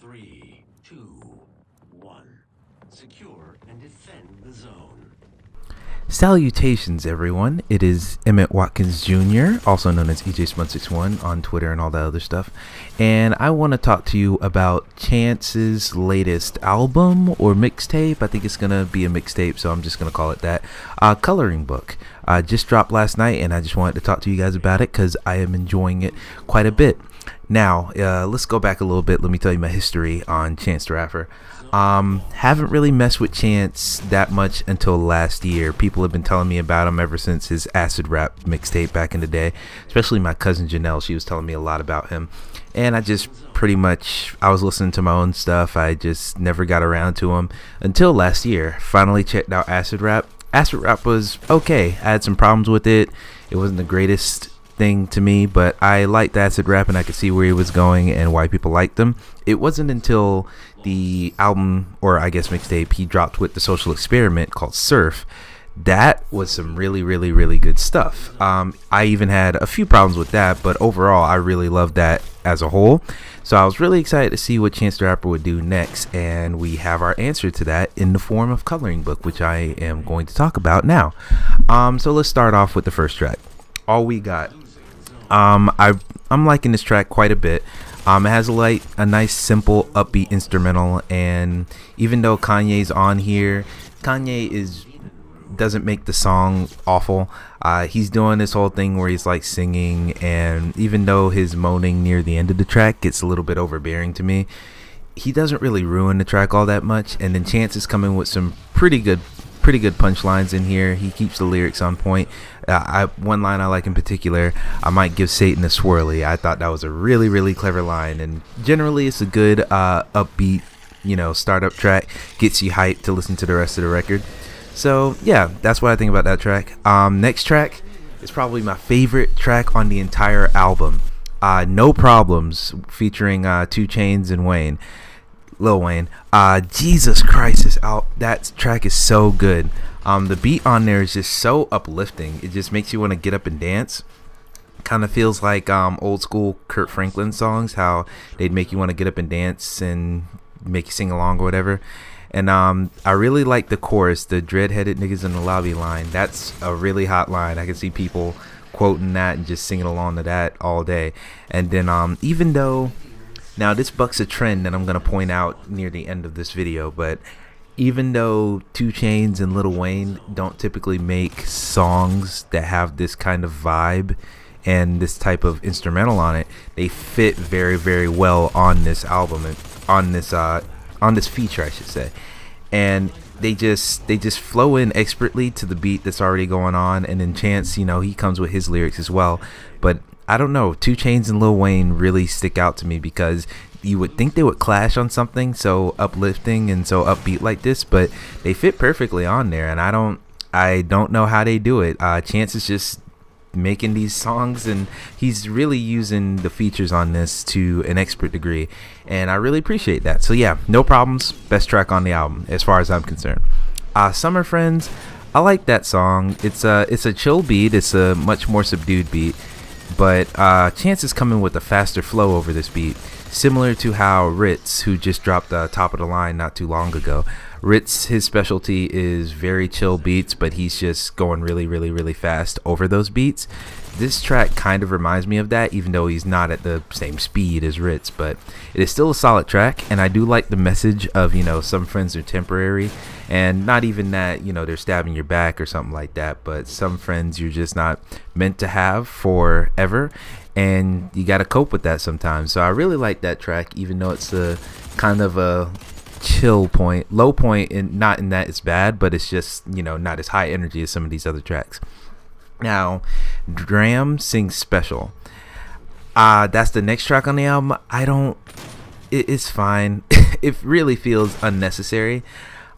3, 2, 1. Secure and defend the zone. Salutations, everyone. It is Emmett Watkins Jr., also known as EJ161 on Twitter and all that other stuff. And I want to talk to you about Chance's latest album or mixtape. I think it's going to be a mixtape, so I'm just going to call it that. Coloring Book. Just dropped last night, and I just wanted to talk to you guys about it because I am enjoying it quite a bit. Now, let's go back a little bit. Let me tell you my history on Chance the Rapper. Haven't really messed with Chance that much until last year. People have been telling me about him ever since his acid rap mixtape back in the day, especially my cousin Janelle. She was telling me a lot about him, and I just I was listening to my own stuff. I just never got around to him until last year. Finally checked out acid rap. Acid rap was okay. I had some problems with it. It wasn't the greatest thing to me, but I liked acid rap and I could see where he was going and why people liked them. It wasn't until the album, or I guess mixtape, he dropped with The Social Experiment called Surf. That was some really, really, really good stuff. I even had a few problems with that, but overall I really loved that as a whole. So I was really excited to see what Chance the Rapper would do next, and we have our answer to that in the form of Coloring Book, which I am going to talk about now. So let's start off with the first track, All We Got. I'm liking this track quite a bit. It has a nice, simple, upbeat instrumental, and even though Kanye's on here, Kanye doesn't make the song awful. He's doing this whole thing where he's like singing, and even though his moaning near the end of the track gets a little bit overbearing to me, he doesn't really ruin the track all that much. And then Chance is coming with some pretty good punchlines in here. He keeps the lyrics on point. One line I like in particular, I might give Satan a swirly. I thought that was a really, really clever line, and generally it's a good upbeat, startup track. Gets you hyped to listen to the rest of the record. So yeah, that's what I think about that track. Next track is probably my favorite track on the entire album. No Problems, featuring 2 Chainz and Lil Wayne. Jesus Christ, that track is so good. The beat on there is just so uplifting. It just makes you want to get up and dance. Kind of feels like old school Kurt Franklin songs, how they'd make you want to get up and dance and make you sing along or whatever. And I really like the chorus, the dread-headed niggas in the lobby line. That's a really hot line. I can see people quoting that and just singing along to that all day. And then even though, now this bucks a trend that I'm going to point out near the end of this video, but even though 2 Chainz and Lil Wayne don't typically make songs that have this kind of vibe and this type of instrumental on it, they fit very, very well on this album and on this feature, I should say. And they just flow in expertly to the beat that's already going on. And then Chance, he comes with his lyrics as well. But I don't know, 2 Chainz and Lil Wayne really stick out to me because you would think they would clash on something so uplifting and so upbeat like this, but they fit perfectly on there. And I don't know how they do it. Chance is just making these songs, and he's really using the features on this to an expert degree, and I really appreciate that. So yeah, No Problems, best track on the album as far as I'm concerned. Summer Friends, I like that song. It's a chill beat. It's a much more subdued beat, but Chance is coming with a faster flow over this beat, similar to how Ritz, who just dropped the top of the line not too long ago. Ritz, his specialty is very chill beats, but he's just going really, really, really fast over those beats. This track kind of reminds me of that, even though he's not at the same speed as Ritz, but it is still a solid track. And I do like the message of, some friends are temporary, and not even that, they're stabbing your back or something like that, but some friends you're just not meant to have forever, and you got to cope with that sometimes. So I really like that track, even though it's a kind of a low point, and not in that it's bad, but it's just not as high energy as some of these other tracks. Now, Dram sings Special. That's the next track on the album. It's fine. It really feels unnecessary.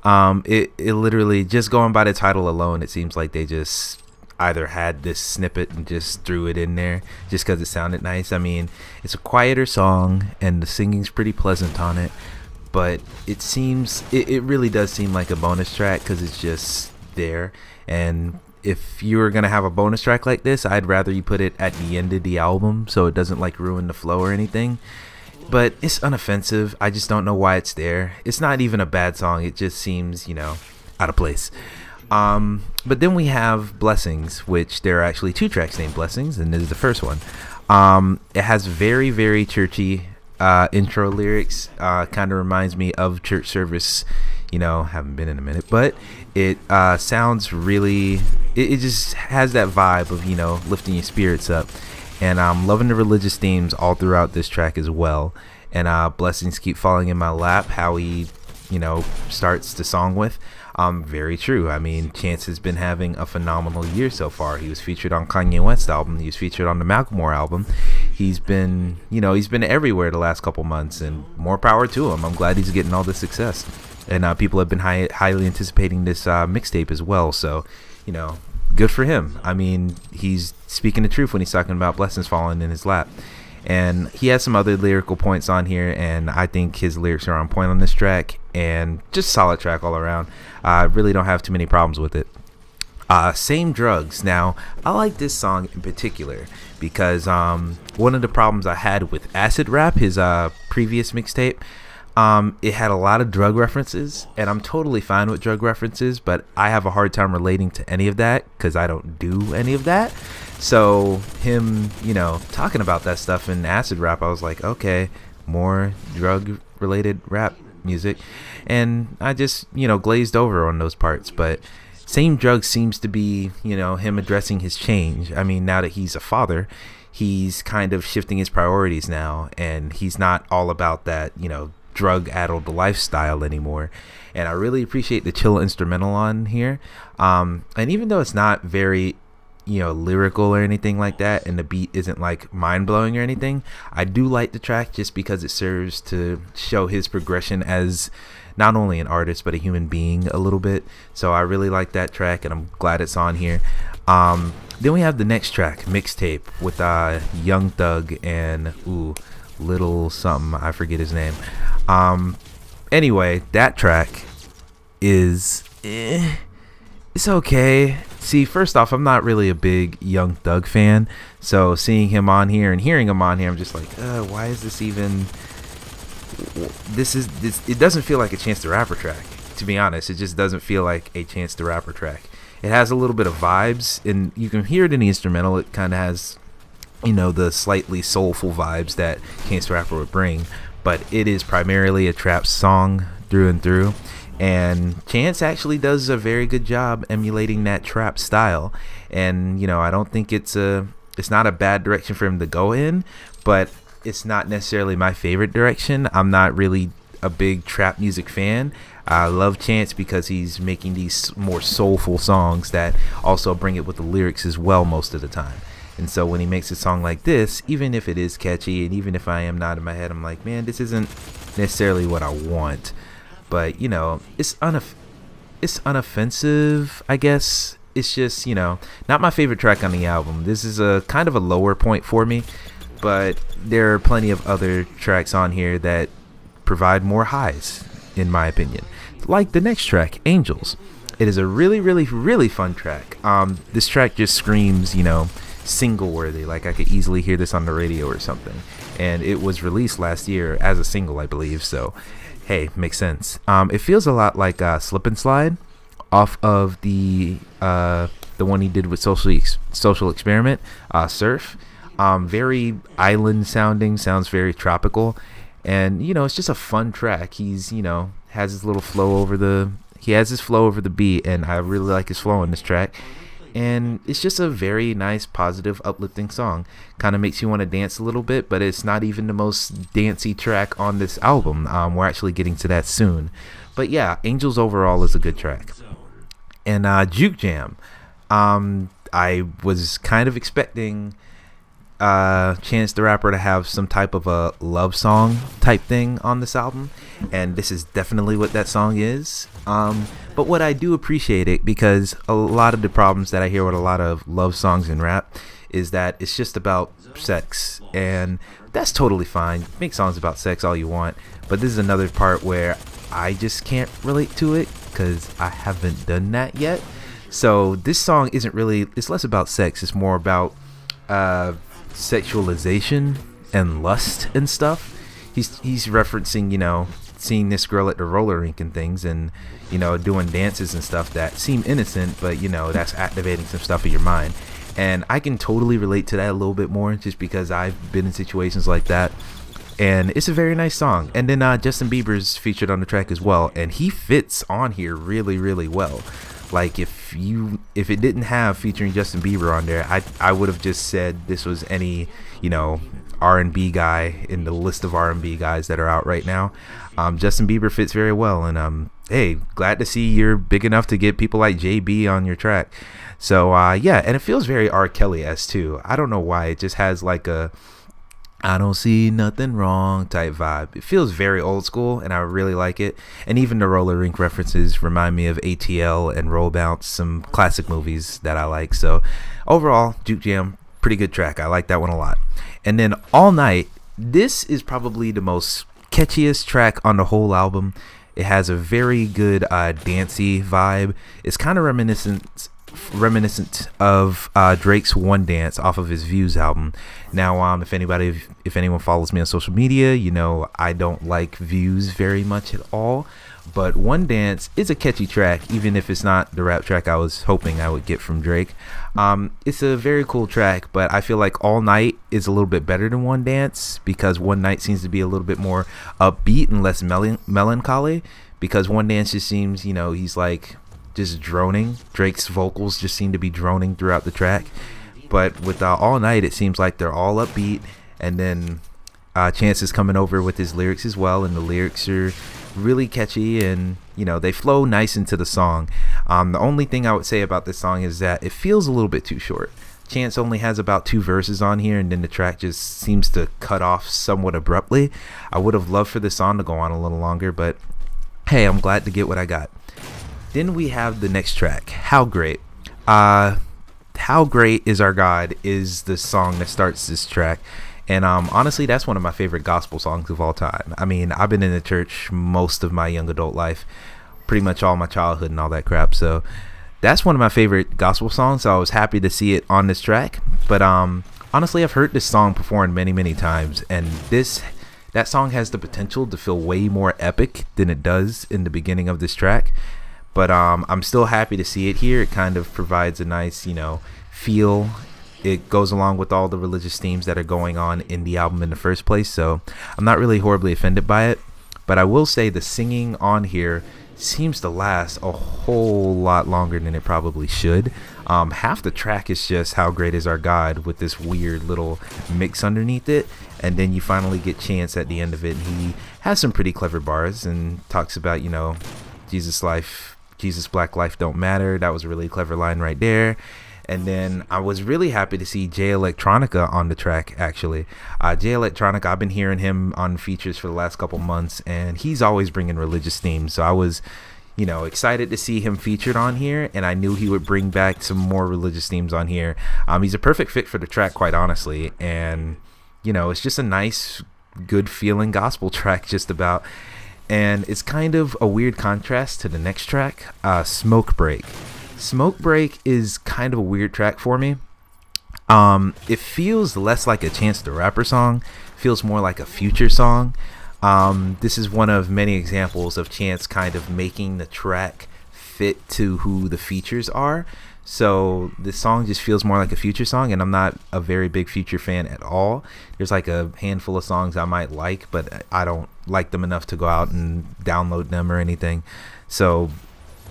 It literally, just going by the title alone, it seems like they just either had this snippet and just threw it in there just because it sounded nice. I mean, it's a quieter song and the singing's pretty pleasant on it, but it really does seem like a bonus track because it's just there. And if you were gonna have a bonus track like this, I'd rather you put it at the end of the album so it doesn't like ruin the flow or anything. but it's unoffensive. I just don't know why it's there. It's not even a bad song. It just seems, out of place. But then we have Blessings, which there are actually 2 tracks named Blessings, and this is the first one. It has very, very churchy intro lyrics. Kind of reminds me of church service. Haven't been in a minute, but it sounds really. It just has that vibe of lifting your spirits up, and I'm loving the religious themes all throughout this track as well. And blessings keep falling in my lap. How he starts the song with. Very true. I mean, Chance has been having a phenomenal year so far. He was featured on Kanye West's album. He was featured on the Macklemore album. He's been everywhere the last couple months, and more power to him. I'm glad he's getting all this success. And people have been highly anticipating this mixtape as well. So, good for him. I mean, he's speaking the truth when he's talking about blessings falling in his lap. And he has some other lyrical points on here, and I think his lyrics are on point on this track, and just solid track all around. I really don't have too many problems with it. Same Drugs. Now, I like this song in particular because one of the problems I had with Acid Rap, his previous mixtape, it had a lot of drug references, and I'm totally fine with drug references, but I have a hard time relating to any of that because I don't do any of that. So him, talking about that stuff in Acid Rap, I was like, okay, more drug related rap music, and I just glazed over on those parts. But Same Drugs seems to be him addressing his change. I mean, now that he's a father, he's kind of shifting his priorities now, and he's not all about that drug-addled lifestyle anymore. And I really appreciate the chill instrumental on here, and even though it's not very lyrical or anything like that, and the beat isn't like mind-blowing or anything, I do like the track just because it serves to show his progression as not only an artist but a human being a little bit. So I really like that track, and I'm glad it's on here. Then we have the next track, Mixtape, with Young Thug and little something, I forget his name. Anyway, that track is it's okay. See, first off, I'm not really a big Young Thug fan, so seeing him on here and hearing him on here, I'm just like, why is this even? This it doesn't feel like a Chance the Rapper track, to be honest. It just doesn't feel like a Chance the Rapper track. It has a little bit of vibes, and you can hear it in the instrumental. It kind of has, the slightly soulful vibes that Chance the Rapper would bring, but it is primarily a trap song through and through. And Chance actually does a very good job emulating that trap style. And, I don't think it's not a bad direction for him to go in, but it's not necessarily my favorite direction. I'm not really a big trap music fan. I love Chance because he's making these more soulful songs that also bring it with the lyrics as well most of the time. And so when he makes a song like this, even if it is catchy, and even if I am nodding my head, I'm like, man, this isn't necessarily what I want. But, it's unoffensive, I guess. It's just, not my favorite track on the album. This is a kind of a lower point for me, but there are plenty of other tracks on here that provide more highs, in my opinion. Like the next track, Angels. It is a really, really, really fun track. This track just screams, single worthy. Like I could easily hear this on the radio or something. And it was released last year as a single, I believe. So, hey, makes sense. It feels a lot like Slip and Slide off of the one he did with Social Experiment, Surf. Very island sounding, sounds very tropical, and it's just a fun track. He's has his little flow over the beat, and I really like his flow on this track. And it's just a very nice, positive, uplifting song. Kind of makes you want to dance a little bit, but it's not even the most dancey track on this album. We're actually getting to that soon. But yeah, Angels overall is a good track. And Juke Jam. I was kind of expecting Chance the Rapper to have some type of a love song type thing on this album, and this is definitely what that song is. But what I do appreciate it, because a lot of the problems that I hear with a lot of love songs in rap is that it's just about sex, and that's totally fine. Make songs about sex all you want, but this is another part where I just can't relate to it because I haven't done that yet. So this song isn't really, it's less about sex, it's more about sexualization and lust and stuff. he's referencing, seeing this girl at the roller rink and things, and doing dances and stuff that seem innocent, but that's activating some stuff in your mind. And I can totally relate to that a little bit more, just because I've been in situations like that. And it's a very nice song. And then Justin Bieber's featured on the track as well, and he fits on here really, really well. Like, if it didn't have featuring Justin Bieber on there, I would have just said this was any R&B guy in the list of R&B guys that are out right now. Justin Bieber fits very well, and hey, glad to see you're big enough to get people like JB on your track. So yeah, and it feels very R. Kelly-esque too. I don't know why, it just has like a I don't see nothing wrong type vibe. It feels very old school, and I really like it. And even the roller rink references remind me of ATL and Roll Bounce, some classic movies that I like. So overall, Juke Jam, pretty good track. I like that one a lot. And then All Night, this is probably the most catchiest track on the whole album. It has a very good dancey vibe. It's kind of reminiscent of Drake's One Dance off of his Views album. Now, if anyone follows me on social media, I don't like Views very much at all, but One Dance is a catchy track, even if it's not the rap track I was hoping I would get from Drake. It's a very cool track, but I feel like All Night is a little bit better than One Dance, because One Night seems to be a little bit more upbeat and less melancholy, because One Dance just seems, he's like just droning. Drake's vocals just seem to be droning throughout the track. But with All Night, it seems like they're all upbeat, and then Chance is coming over with his lyrics as well, and the lyrics are really catchy, and they flow nice into the song. The only thing I would say about this song is that it feels a little bit too short. Chance only has about 2 verses on here, and then the track just seems to cut off somewhat abruptly. I would have loved for this song to go on a little longer, but hey, I'm glad to get what I got. Then we have the next track, How Great. How Great Is Our God is the song that starts this track. And honestly, that's one of my favorite gospel songs of all time. I mean, I've been in the church most of my young adult life, pretty much all my childhood and all that crap. So that's one of my favorite gospel songs. So I was happy to see it on this track. But honestly, I've heard this song performed many, many times. And that song has the potential to feel way more epic than it does in the beginning of this track. But I'm still happy to see it here. It kind of provides a nice, feel. It goes along with all the religious themes that are going on in the album in the first place. So I'm not really horribly offended by it. But I will say the singing on here seems to last a whole lot longer than it probably should. Half the track is just How Great Is Our God with this weird little mix underneath it. And then you finally get Chance at the end of it. And he has some pretty clever bars and talks about, Jesus Black Life Don't Matter. That was a really clever line right there. And then I was really happy to see Jay Electronica on the track, actually. Jay Electronica, I've been hearing him on features for the last couple months, and he's always bringing religious themes. So I was, excited to see him featured on here, and I knew he would bring back some more religious themes on here. He's a perfect fit for the track, quite honestly. And, it's just a nice, good feeling gospel track just about. And it's kind of a weird contrast to the next track, Smoke Break. Smoke Break is kind of a weird track for me. It feels less like a Chance the Rapper song, feels more like a Future song. This is one of many examples of Chance kind of making the track fit to who the features are. So this song just feels more like a Future song, and I'm not a very big Future fan at all. There's like a handful of songs I might like, but I don't like them enough to go out and download them or anything. So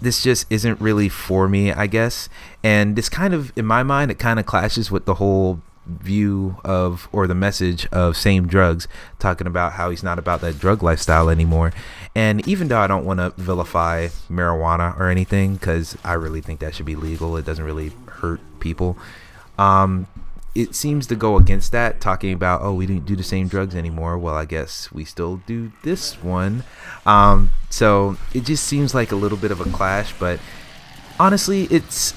this just isn't really for me, I guess. And this kind of, in my mind, it kind of clashes with the whole view of, or the message of Same Drugs, talking about how he's not about that drug lifestyle anymore. And even though I don't want to vilify marijuana or anything, because I really think that should be legal, it doesn't really hurt people. It seems to go against that, talking about, oh, we don't do the same drugs anymore. Well, I guess we still do this one. So it just seems like a little bit of a clash, but honestly, it's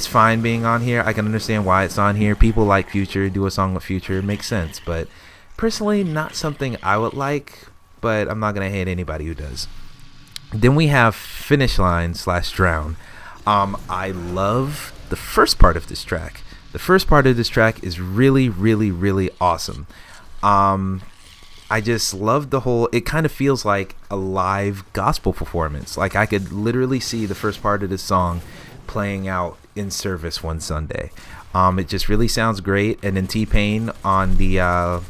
fine being on here. I can understand why it's on here. People like Future, do a song with Future, it makes sense. But personally, not something I would like, but I'm not going to hate anybody who does. Then we have Finish Line / Drown. I love the first part of this track. The first part of this track is really, really, really awesome. I I just love the whole, it kind of feels like a live gospel performance. Like I could literally see the first part of this song playing out in service one Sunday. It just really sounds great. And then T-Pain on the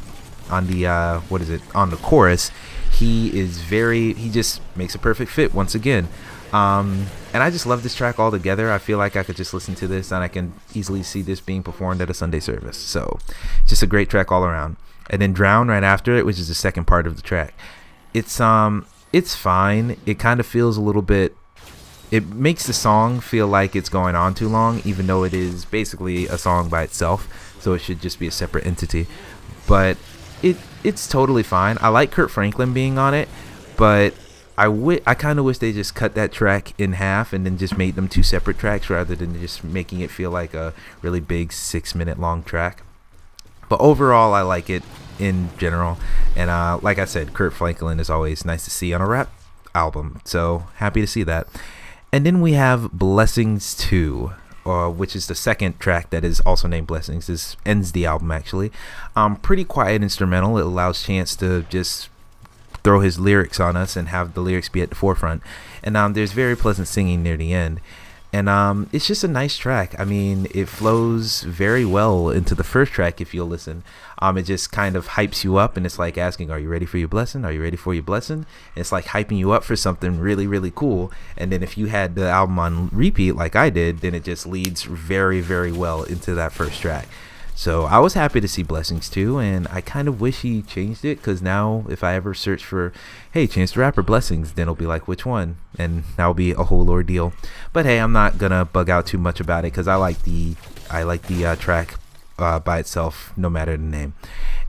chorus, he just makes a perfect fit once again. And I just love this track altogether. I feel like I could just listen to this and I can easily see this being performed at a Sunday service. So just a great track all around. And then Drown right after it, which is the second part of the track. It's fine. It kind of feels a little bit, it makes the song feel like it's going on too long, even though it is basically a song by itself. So it should just be a separate entity. But it's totally fine. I like Kurt Franklin being on it, but I kind of wish they just cut that track in half and then just made them two separate tracks rather than just making it feel like a really big 6-minute long track. But overall, I like it in general. And like I said, Kurt Franklin is always nice to see on a rap album. So happy to see that. And then we have Blessings 2, which is the second track that is also named Blessings. This ends the album, actually. Pretty quiet instrumental. It allows Chance to just throw his lyrics on us and have the lyrics be at the forefront. And there's very pleasant singing near the end. And it's just a nice track. I mean, it flows very well into the first track if you'll listen. It just kind of hypes you up, and it's like asking, are you ready for your blessing? Are you ready for your blessing? And it's like hyping you up for something really, really cool. And then if you had the album on repeat like I did, then it just leads very, very well into that first track. So I was happy to see Blessings 2, and I kind of wish he changed it, because now if I ever search for, hey, Chance the Rapper Blessings, then it'll be like, which one? And that'll be a whole ordeal. But hey, I'm not gonna bug out too much about it, because I like the track by itself, no matter the name.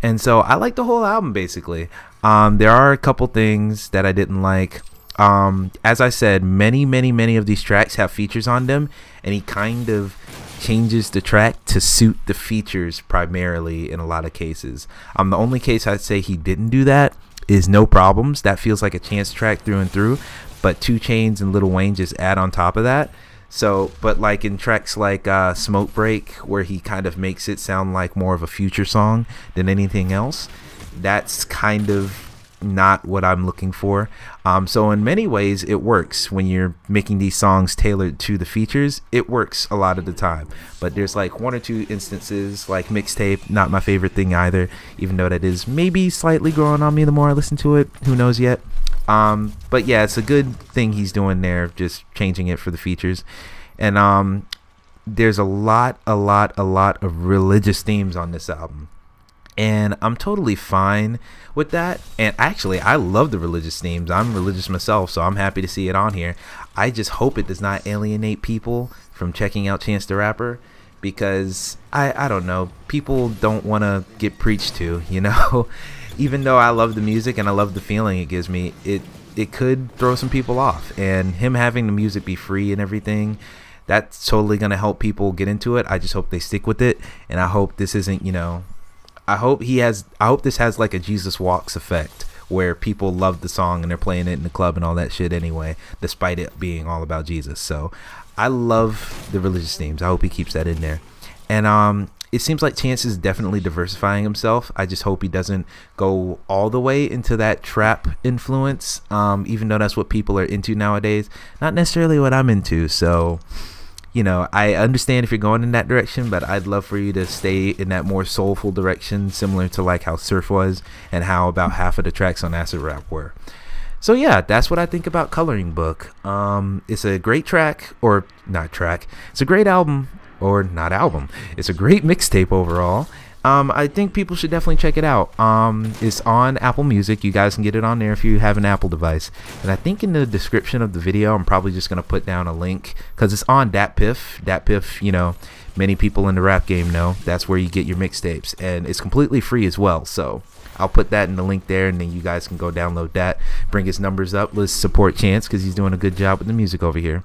And so I like the whole album basically. There are a couple things that I didn't like. As I said, many of these tracks have features on them, and he kind of changes the track to suit the features primarily in a lot of cases. The only case I'd say he didn't do that is No Problems. That feels like a Chance track through and through, but 2 Chainz and Lil Wayne just add on top of that. So, but like in tracks like Smoke Break, where he kind of makes it sound like more of a Future song than anything else, that's kind of not what I'm looking for. So in many ways it works when you're making these songs tailored to the features. It works a lot of the time, but there's like 1 or 2 instances, like Mixtape, not my favorite thing either, even though that is maybe slightly growing on me the more I listen to it. Who knows yet? But yeah, it's a good thing he's doing there, just changing it for the features. And there's a lot of religious themes on this album, and I'm totally fine with that. And actually, I love the religious themes. I'm religious myself, so I'm happy to see it on here. I just hope it does not alienate people from checking out Chance the Rapper, because I don't know, people don't want to get preached to, you know. Even though I love the music and I love the feeling it gives me, it could throw some people off. And him having the music be free and everything, that's totally going to help people get into it. I just hope they stick with it, and I hope this isn't, you know, I hope this has like a Jesus Walks effect, where people love the song and they're playing it in the club and all that shit anyway, despite it being all about Jesus. So I love the religious themes. I hope he keeps that in there. And it seems like Chance is definitely diversifying himself. I just hope he doesn't go all the way into that trap influence, even though that's what people are into nowadays. Not necessarily what I'm into. So, you know, I understand if you're going in that direction, but I'd love for you to stay in that more soulful direction, similar to like how Surf was and how about half of the tracks on Acid Rap were. So yeah, that's what I think about Coloring Book. It's a great track, or not track. It's a great album, or not album. It's a great mixtape overall. I think people should definitely check it out. It's on Apple Music. You guys can get it on there if you have an Apple device. And I think in the description of the video, I'm probably just going to put down a link, because it's on Datpiff. Datpiff, you know, many people in the rap game know that's where you get your mixtapes. And it's completely free as well. So I'll put that in the link there, and then you guys can go download that, bring his numbers up. Let's support Chance, because he's doing a good job with the music over here.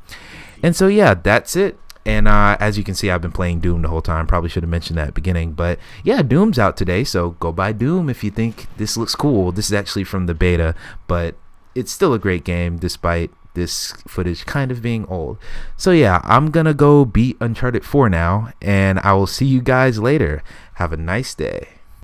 And so, yeah, that's it. And as you can see, I've been playing Doom the whole time. Probably should have mentioned that at the beginning. But yeah, Doom's out today, so go buy Doom if you think this looks cool. This is actually from the beta, but it's still a great game despite this footage kind of being old. So yeah, I'm going to go beat Uncharted 4 now, and I will see you guys later. Have a nice day.